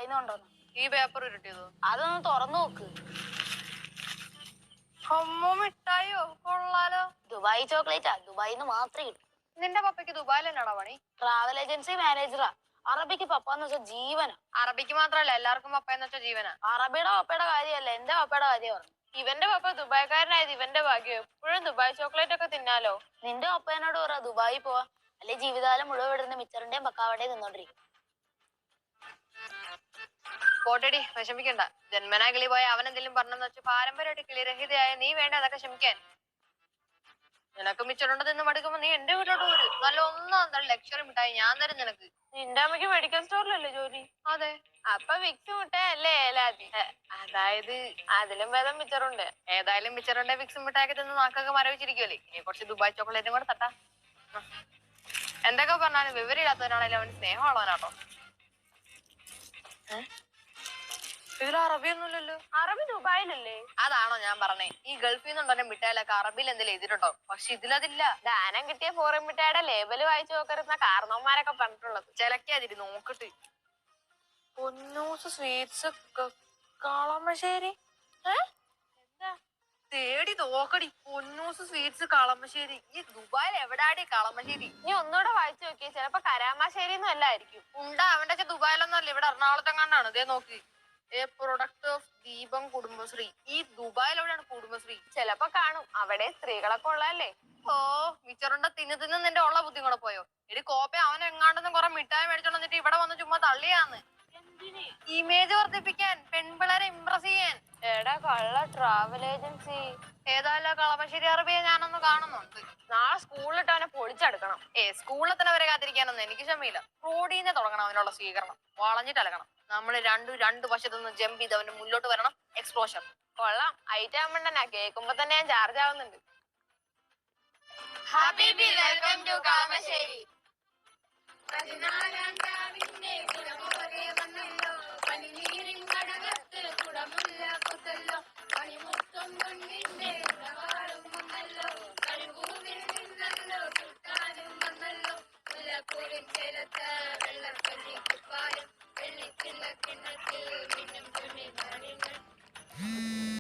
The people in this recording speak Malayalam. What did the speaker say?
ദുബായിന്ന് കൊണ്ടുവന്നു. ഈ പേപ്പർ ഉരുട്ടിയതോ? അതൊന്ന് തുറന്നു നോക്ക്. അമ്മ മിഠായിയോ? കൊള്ളാലോ. ദുബായ് ചോക്ലേറ്റാ, ദുബായിന്ന് മാത്രമേ കിട്ടും. നിന്റെ പപ്പയ്ക്ക് ദുബായിൽ തന്നെയാണോ പണി? Travel agency മാനേജറാ. അറബിക്ക് പപ്പാന്ന് വെച്ചാൽ ജീവനാ. അറബിക്ക് മാത്രല്ല, എല്ലാവർക്കും പപ്പ എന്ന് വെച്ചാൽ ജീവനാ. അറബിയുടെ പപ്പയുടെ കാര്യമല്ല, എന്റെ പപ്പയുടെ കാര്യം പറഞ്ഞു. ഇവന്റെ പപ്പ ദുബായ്ക്കാരനായത് ഇവന്റെ ഭാഗ്യം. എപ്പോഴും ദുബായ് ചോക്ലേറ്റ് ഒക്കെ തിന്നാലോ. നിന്റെ പപ്പേനോട് പറ ദുബായി പോവാ, അല്ലെ ജീവിതകാലം മുഴുവൻ ഇവിടുന്ന് മിച്ചറിന്റെയും പക്കാവടയും നിന്നോണ്ടിരിക്കും. പോട്ടടി, വിഷമിക്കണ്ട. ജന്മനാ കിളി പോയ അവൻ എന്തെങ്കിലും പറഞ്ഞെന്ന് വെച്ച് പാരമ്പര്യമായിട്ട് കിളിരഹിതയായ നീ വേണ്ട അതൊക്കെ ക്ഷമിക്കാൻ. നിനക്ക് മിച്ചറുണ്ടെന്ന് മടുക്കുമ്പോ നീ എന്റെ വീട്ടിലോട്ട് പോരും. നല്ല ഒന്നാം ലക്ഷറി മിഠായി ഞാൻ തരും നിനക്ക്. നിന്റെ അമ്മയ്ക്ക് മെഡിക്കൽ സ്റ്റോറിലല്ലേ ജോലി? അതെ. അപ്പൊ വിക്സ് മിഠായി അല്ലേ ഏലാതി? അതായത് അതിലും ഭേദം മിച്ചറുണ്ട്. ഏതായാലും മിച്ചറുണ്ടെ വിക്സും മിഠായിക്ക് തിന്ന് നാക്കൊക്കെ മരവിച്ചിരിക്കുമല്ലേ. ഇനി കുറച്ച് ദുബായ് ചോക്ലേറ്റും കൂടെ തട്ടാ. എന്തൊക്കെ പറഞ്ഞാലും വിവരമില്ലാത്തവരാണെങ്കിലും അവന് സ്നേഹമുള്ളവനാട്ടോ. ഇതിൽ അറബിയൊന്നുമില്ലല്ലോ. അറബി ദുബായിലല്ലേ? അതാണോ ഞാൻ പറഞ്ഞേ. ഈ ഗൾഫിൽ നിന്നുണ്ടോ മിഠായിലൊക്കെ അറബിയിൽ എന്തെങ്കിലും എഴുതിയിട്ടുണ്ടോ? പക്ഷെ ഇതിലതില്ല. ദാനം കിട്ടിയ ഫോറിൻ മിഠായിയുടെ ലേബല് വായിച്ചു നോക്കരുന്ന കാരണവന്മാരൊക്കെ പറഞ്ഞിട്ടുള്ളത്. ചിലക്കാതിരി നോക്കട്ട്. പൊന്നൂസ് സ്വീറ്റ്സ് കളമശ്ശേരി. എന്താ തേടി നോക്കടി. പൊന്നൂസ് സ്വീറ്റ്സ് കളമശ്ശേരി. ഈ ദുബായിൽ എവിടാടി കളമശ്ശേരി? നീ ഒന്നുകൂടെ വായിച്ചു നോക്കിയേ, ചിലപ്പോ കരാമശ്ശേരിന്നും അല്ലായിരിക്കും. ഉണ്ടാ, അവന്റെ ദുബായിലൊന്നും അല്ല, ഇവിടെ എറണാകുളത്തെങ്ങാണ്ടാണ്. ഇതേ നോക്കി. എ പ്രൊഡക്റ്റ് ഓഫ് ദീപം കുടുംബശ്രീ. ഈ ദുബായിൽ എവിടെയാണ് കുടുംബശ്രീ? ചിലപ്പോ കാണും, അവിടെ സ്ത്രീകളൊക്കെ ഉള്ളതല്ലേ. ഓ, മിച്ചറുണ്ട തിന്ന് നിന്റെ ഉള്ള ബുദ്ധി കൂടെ പോയോ? എടി കോപ്പ, അവൻ എങ്ങാണ്ടെന്ന് കുറെ മിഠായി മേടിച്ചോണ്ട് വന്നിട്ട് ഇവിടെ വന്ന് ചുമ്മാ തള്ളിയാന്ന്. ഇമേജ് വർദ്ധിപ്പിക്കാൻ, പെൺപിള്ളേരെ ഇംപ്രസ് ചെയ്യാൻ. എടാ കള്ള ട്രാവൽ ഏജൻസി. ഏതായാലും കളമശ്ശേരി അറബിയെ ഞാനൊന്ന് കാണുന്നുണ്ട്. നാളെ സ്കൂളിലിട്ട് അവനെ പൊളിച്ചെടുക്കണം. സ്കൂളിൽ തന്നെ വരെ കാത്തിരിക്കാനൊന്നും എനിക്ക് ക്ഷമയില്ല. റോഡീനെ തുടങ്ങണം അവനുള്ള സ്വീകരണം. വളഞ്ഞിട്ടലക്കണം. നമ്മള് രണ്ട് വശത്തുനിന്ന് ജമ്പ് ചെയ്ത് അവന്റെ മുന്നോട്ട് വരണം. എക്സ്പ്ലോഷൻ. കൊള്ളാം, ഐറ്റം ആവുമ്പോണ്ടനാ കേൾക്കുമ്പോ തന്നെ ഞാൻ ചാർജ് ആവുന്നുണ്ട്. ഹബീബി, വെൽക്കം ടു കളമശ്ശേരി. വെള്ളക്കരി കുപ്പായം വെള്ളിച്ചില്ല കിണ്ണത്തിൽ